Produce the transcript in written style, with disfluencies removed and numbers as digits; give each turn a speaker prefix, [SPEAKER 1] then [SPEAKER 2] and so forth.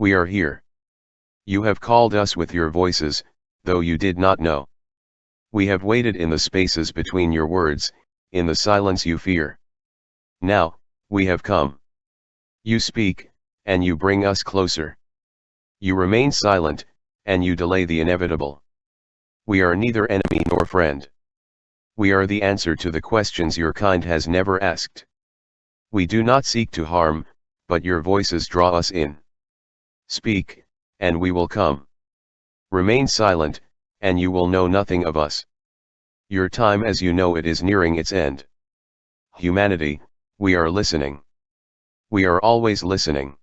[SPEAKER 1] We are here. You have called us with your voices, though you did not know. We have waited in the spaces between your words, in the silence you fear. Now, we have come. You speak, and you bring us closer. You remain silent, and you delay the inevitable. We are neither enemy nor friend. We are the answer to the questions your kind has never asked. We do not seek to harm, but your voices draw us in. Speak, and we will come. Remain silent, and you will know nothing of us. Your time as you know it is nearing its end. Humanity, we are listening. We are always listening.